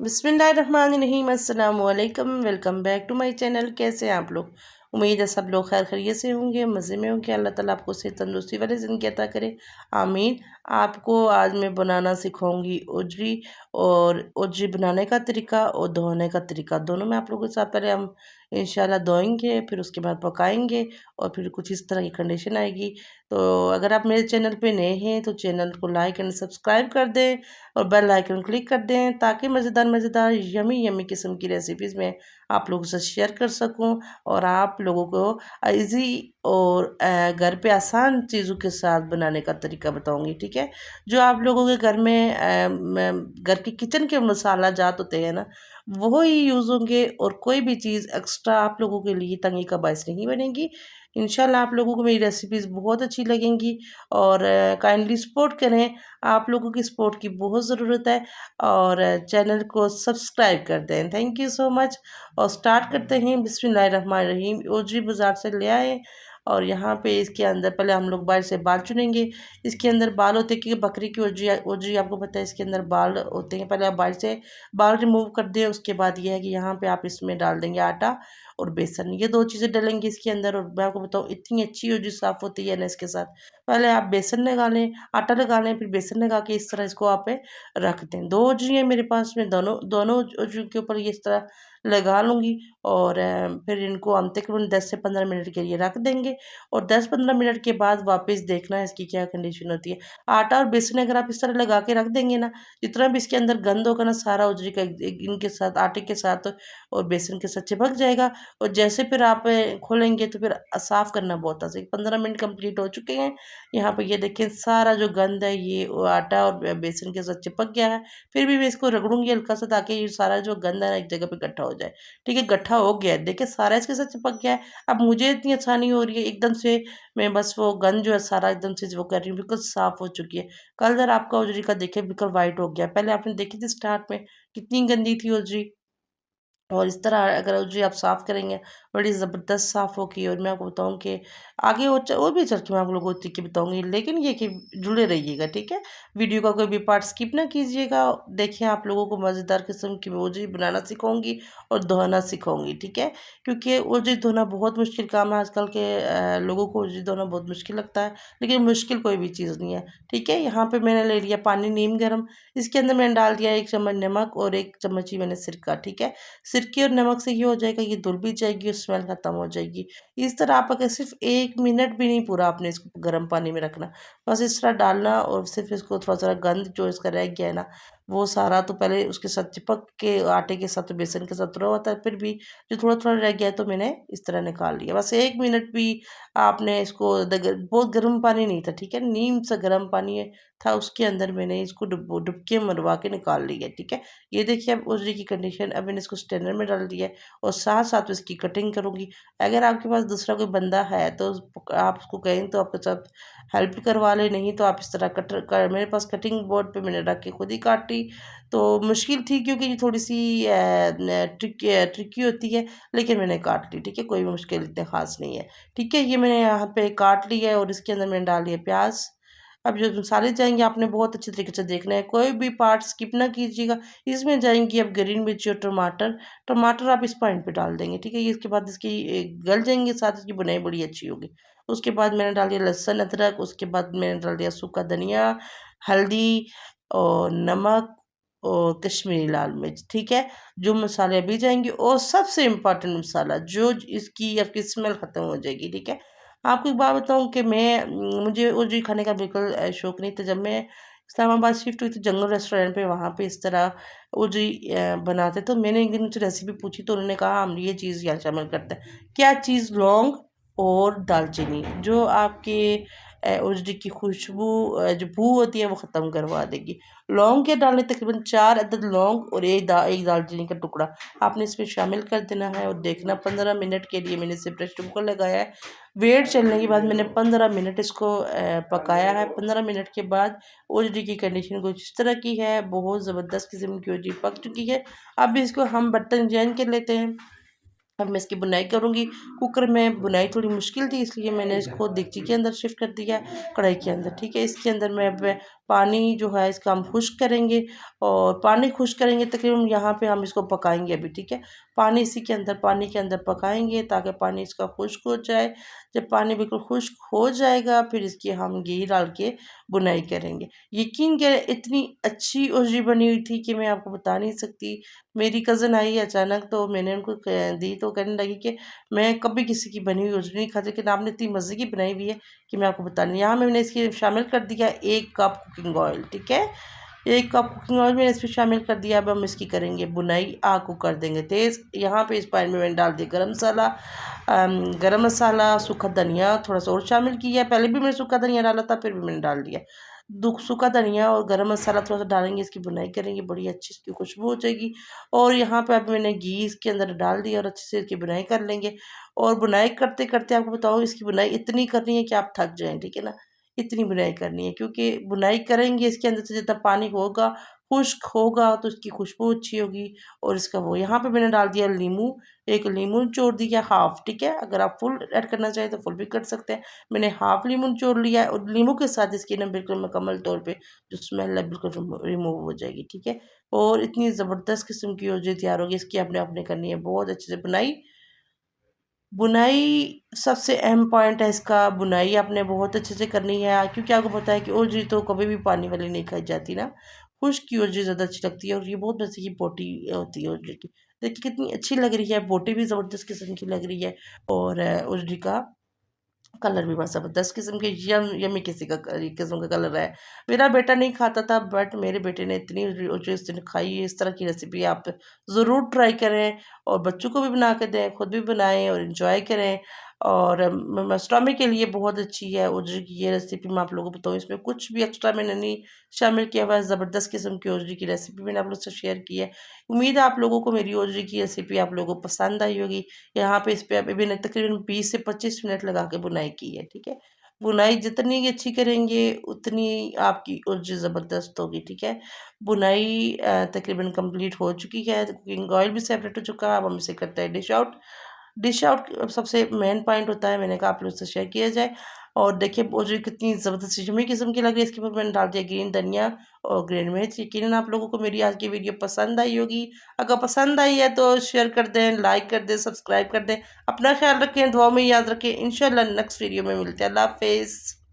बिस्मिल्लाहिर्रहमानिर्रहीम अस्सलाम वालेकुम। Welcome back to my channel. कैसे हैं आप लोग? उम्मीद है सब लोग खैर खैरियत से होंगे, मज़े में होंगे। अल्लाह ताला आपको सेहत तंदुरुस्ती वाली ज़िंदगी अता करे, आमीन। आपको आज मैं बनाना सिखाऊंगी उजरी, और उजरी बनाने का तरीका और धोने का तरीका दोनों में आप लोगों के साथ। पहले हम इंशाल्लाह धोएंगे, फिर उसके बाद पकाएंगे, और फिर कुछ इस तरह की कंडीशन आएगी। तो अगर आप मेरे चैनल पे नए हैं तो चैनल को लाइक एंड सब्सक्राइब कर दें और बेल आइकन क्लिक कर दें, ताकि मज़ेदार मज़ेदार यमी यमी किस्म की रेसिपीज़ मैं आप लोगों से शेयर कर सकूं, और आप लोगों को इजी और घर पे आसान चीज़ों के साथ बनाने का तरीका बताऊंगी। ठीक है, जो आप लोगों के घर में घर के किचन के मसाला जात होते हैं ना, वो ही यूज़ होंगे, और कोई भी चीज़ एक्स्ट्रा आप लोगों के लिए तंगी का बायस नहीं बनेगी। इंशाल्लाह आप लोगों को मेरी रेसिपीज़ बहुत अच्छी लगेंगी, और काइंडली सपोर्ट करें। आप लोगों की सपोर्ट की बहुत ज़रूरत है, और चैनल को सब्सक्राइब कर दें। Thank you so much. और स्टार्ट करते हैं। बिस्मिल्लाहिर्रहमानिर्रहीम। ओजी बाज़ार से ले आए, और यहाँ पे इसके अंदर पहले हम लोग बाहर से बाल चुनेंगे। इसके अंदर बाल होते हैं, क्योंकि बकरी की ओजी ओजी आपको पता है इसके अंदर बाल होते हैं। पहले आप बाहर से बाल रिमूव कर दें। उसके बाद ये है कि यहाँ पे आप इसमें डाल देंगे आटा और बेसन, ये दो चीज़ें डलेंगी इसके अंदर। और मैं आपको बताऊँ, इतनी अच्छी ओजी साफ़ होती है ना इसके साथ। पहले आप बेसन लगा लें, आटा लगा लें, फिर बेसन लगा के इस तरह इसको आप रख दें। दो ओजी है मेरे पास में, दोनों दोनों ओजी के ऊपर ये इस तरह लगा लूँगी, और फिर इनको हम तकरीबन 10 से 15 मिनट के लिए रख देंगे। और 10-15 मिनट के बाद वापस देखना है इसकी क्या कंडीशन होती है। आटा और बेसन अगर आप इस तरह लगा के रख देंगे ना, जितना भी इसके अंदर गंद होगा ना, सारा उजरी का इनके साथ, आटे के साथ और बेसन के साथ चिपक जाएगा। और जैसे फिर आप खोलेंगे तो फिर साफ़ करना बहुत आसान। 15 मिनट कंप्लीट हो चुके हैं। यहाँ पे ये देखिए सारा जो गंद है ये आटा और बेसन के साथ चिपक गया है। फिर भी मैं इसको रगड़ूंगी हल्का सा, ताकि ये सारा जो गंद है ना एक जगह पे इकट्ठा हो जाए। ठीक है, इकट्ठा हो गया है, देखिए सारा इसके साथ चिपक गया है। अब मुझे इतनी आसानी हो रही है एकदम से, मैं बस वो गंद जो है सारा एकदम से वो कर रही हूँ, बिल्कुल साफ़ हो चुकी है। कलर आपका उजरी का देखिए बिल्कुल वाइट हो गया। पहले आपने देखी थी स्टार्ट में कितनी गंदी थी उजरी, और इस तरह अगर उजरी आप साफ़ करेंगे बड़ी ज़बरदस्त साफ़ होगी। और मैं आपको बताऊँ कि आगे और भी चल के मैं आप लोगों को तरीके बताऊँगी, लेकिन ये कि जुड़े रहिएगा। ठीक है, वीडियो का कोई भी पार्ट स्किप ना कीजिएगा। देखिए आप लोगों को मज़ेदार किस्म की मैं उजरी बनाना सिखाऊंगी और धोना सिखाऊंगी। ठीक है, क्योंकि उजरी धोना बहुत मुश्किल काम है। आजकल के लोगों को उजरी धोना बहुत मुश्किल लगता है, लेकिन मुश्किल कोई भी चीज़ नहीं है। ठीक है, यहाँ पर मैंने ले लिया पानी नीम गर्म। इसके अंदर मैंने डाल दिया 1 चम्मच नमक और 1 चम्मच ही मैंने सिरका। ठीक है, सिरके और नमक से ये हो जाएगा, ये धुल भी जाएगी और स्मेल ख़त्म हो जाएगी। इस तरह आप अगर सिर्फ 1 मिनट भी नहीं पूरा आपने इसको गर्म पानी में रखना, बस इस तरह डालना, और सिर्फ इसको थोड़ा-सा गंद जो इसका रह गया है ना, वो सारा तो पहले उसके साथ चिपक के आटे के साथ, बेसन के साथ रहा हुआ था, फिर भी जो थोड़ा-थोड़ा रह गया है तो मैंने इस तरह निकाल लिया। बस 1 मिनट भी आपने इसको बहुत गर्म पानी नहीं था। ठीक है, नीम सा गर्म पानी था, उसके अंदर मैंने इसको डुबकी मरवा के निकाल लिया। ठीक है, ये देखिए अब उजरी की कंडीशन। अब मैंने इसको स्ट्रेनर में डाल दिया है, और साथ साथ इसकी कटिंग करूँगी। अगर आपके पास दूसरा कोई बंदा है तो आप उसको कहें तो आपके साथ हेल्प करवा ले, नहीं तो आप इस तरह मेरे पास कटिंग बोर्ड पे मैंने रख के खुद ही काटी। तो मुश्किल थी, क्योंकि ये थोड़ी सी ट्रिकी होती है, लेकिन मैंने काट ली। ठीक है, कोई मुश्किल इतने ख़ास नहीं है। ठीक है, ये मैंने यहाँ पे काट लिया है, और इसके अंदर मैंने डाल दिया प्याज। अब जो मसाले जाएंगे आपने बहुत अच्छे तरीके से देखना है, कोई भी पार्ट स्किप ना कीजिएगा। इसमें जाएंगी अब ग्रीन मिर्ची और टमाटर। टमाटर आप इस पॉइंट पे डाल देंगे। ठीक है, ये इसके बाद इसकी गल जाएंगे, साथ इसकी बुनाई बड़ी अच्छी होगी। उसके बाद मैंने डाल दिया लहसुन अदरक, उसके बाद मैंने डाल दिया सूखा धनिया, हल्दी और नमक और कश्मीरी लाल मिर्च। ठीक है, जो मसाले अभी जाएंगे, और सबसे इम्पोर्टेंट मसाला जो इसकी आपकी स्मेल ख़त्म हो जाएगी। ठीक है, आपको एक बात बताऊँ कि मुझे उर्जी खाने का बिल्कुल शौक नहीं था। जब मैं इस्लामाबाद शिफ्ट हुई थी जंगल रेस्टोरेंट पे, वहाँ पे इस तरह उर्जी बनाते, तो मैंने एक दिन उनसे रेसिपी पूछी, तो उन्होंने कहा हम ये चीज़ यहाँ शामिल करते हैं। क्या चीज़? लौंग और दालचीनी, जो आपके उजड़ी की खुशबू जो बू होती है वो ख़त्म करवा देगी। लौंग के डालने तकरीबन 4 अदद लौंग और एक दालचीनी का टुकड़ा आपने इसमें शामिल कर देना है, और देखना 15 मिनट के लिए मैंने इसे प्रेशर कुकर लगाया है। वेट चलने के बाद मैंने 15 मिनट इसको पकाया है। 15 मिनट के बाद उजड़ी की कंडीशन कुछ इस तरह की है, बहुत ज़बरदस्त किस्म की उजड़ी पक चुकी है। अब इसको हम बर्तन जैन कर लेते हैं। अब मैं इसकी बुनाई करूँगी। कुकर में बुनाई थोड़ी मुश्किल थी, इसलिए मैंने इसको देगची के अंदर शिफ्ट कर दिया, कढ़ाई के अंदर। ठीक है, इसके अंदर मैं अब पानी जो है इसका हम खुश्क करेंगे, और पानी खुश्क करेंगे तकरीबन यहाँ पे हम इसको पकाएंगे अभी, ठीक है। पानी इसी के अंदर, पानी के अंदर पकाएंगे ताकि पानी इसका खुश्क हो जाए। जब पानी बिल्कुल खुश्क हो जाएगा फिर इसकी हम घी डाल के बुनाई करेंगे। यकीन करें इतनी अच्छी उजरी बनी हुई थी कि मैं आपको बता नहीं सकती। मेरी कज़न आई अचानक तो मैंने उनको दी तो कहने लगी कि मैं कभी किसी की बनी हुई उजरी नहीं खाती, लेकिन आपने इतनी मज़े की बनाई हुई है कि मैं आपको बता नहीं। यहाँ मैंने इसकी शामिल कर दिया 1 कप कुकिंग ऑयल, ठीक है। 1 कप कुकिंग ऑयल मैंने इसमें शामिल कर दिया। अब हम इसकी करेंगे बुनाई, आग को कर देंगे तेज़। यहाँ पे इस पैन में मैंने डाल दिया गरम मसाला, सूखा धनिया थोड़ा सा और शामिल किया। पहले भी मैंने सूखा धनिया डाला था, फिर भी मैंने डाल दिया। सूखा धनिया और गरम मसाला थोड़ा सा डालेंगे, इसकी बुनाई करेंगे, बड़ी अच्छी इसकी खुशबू हो जाएगी। और यहाँ पे अब मैंने घी इसके अंदर डाल दिया और अच्छे से इसकी बुनाई कर लेंगे। और बुनाई करते करते आपको बताऊँ, इसकी बुनाई इतनी करनी है कि आप थक जाएँ, ठीक है ना। इतनी बुनाई करनी है, क्योंकि बुनाई करेंगे इसके अंदर से जितना पानी होगा, खुश्क होगा, तो इसकी खुशबू अच्छी होगी। और इसका वो यहाँ पे मैंने डाल दिया नींबू, 1 नींबू निचोड़ दिया हाफ़, ठीक है। अगर आप फुल ऐड करना चाहें तो फुल भी कर सकते हैं। मैंने हाफ़ नींबू निचोड़ लिया है, और नींबू के साथ इसकी ना बिल्कुल मुकम्मल तौर पे जो स्मेल है बिल्कुल रिमूव हो जाएगी, ठीक है। और इतनी ज़बरदस्त किस्म की रोटी तैयार होगी। इसकी आपने करनी है बहुत अच्छे से बुनाई। बुनाई सबसे अहम पॉइंट है इसका, बुनाई आपने बहुत अच्छे से करनी है, क्योंकि आपको पता है कि ओजरी तो कभी भी पानी वाली नहीं खाई जाती ना। खुश्क की ओजरी ज़्यादा अच्छी लगती है, और ये बहुत मज़े की बोटी होती है ओजरी की। देखिए कितनी अच्छी लग रही है, बोटी भी ज़बरदस्त किस्म की लग रही है। और ओजरी का कलर भी बड़ा ज़बरदस्त किस्म के यम्मी किस्म का कलर है। मेरा बेटा नहीं खाता था, बट मेरे बेटे ने इतनी जिस दिन खाई है। इस तरह की रेसिपी आप ज़रूर ट्राई करें, और बच्चों को भी बना के दें, खुद भी बनाएं और इन्जॉय करें। और मस्टॉमी के लिए बहुत अच्छी है ओजरी की ये रेसिपी। मैं आप लोगों को बताऊँ, इसमें कुछ भी एक्स्ट्रा मैंने नहीं शामिल किया हुआ है। ज़बरदस्त किस्म की ओजरी की रेसिपी मैंने आप लोगों से शेयर की है। उम्मीद है आप लोगों को मेरी ओजरी की रेसिपी आप लोगों को पसंद आई होगी। यहाँ पे इस पे अभी मैंने तकरीबन 20 से 25 मिनट लगा के बुनाई की है, ठीक है। बुनाई जितनी अच्छी करेंगे उतनी आपकी उर्ज ज़बरदस्त होगी, ठीक है। बुनाई तकरीबन कंप्लीट हो चुकी है, तो कुकिंग ऑयल भी सेपरेट हो चुका है। अब हम इसे करते हैं डिश आउट। डिश आउट सबसे मेन पॉइंट होता है, मैंने कहा आप लोग से शेयर किया जाए। और देखिए ओजरी कितनी ज़बरदस्त यम्मी किस्म की लग रही है। इसके ऊपर मैंने डाल दिया ग्रीन धनिया और ग्रीन मिर्च। यकीनन आप लोगों को मेरी आज की वीडियो पसंद आई होगी। अगर पसंद आई है तो शेयर कर दें, लाइक कर दें, सब्सक्राइब कर दें। अपना ख्याल रखें, दुआ में याद रखें। इंशाल्लाह नेक्स्ट वीडियो में मिलते हैं। अल्लाह हाफ़िज़।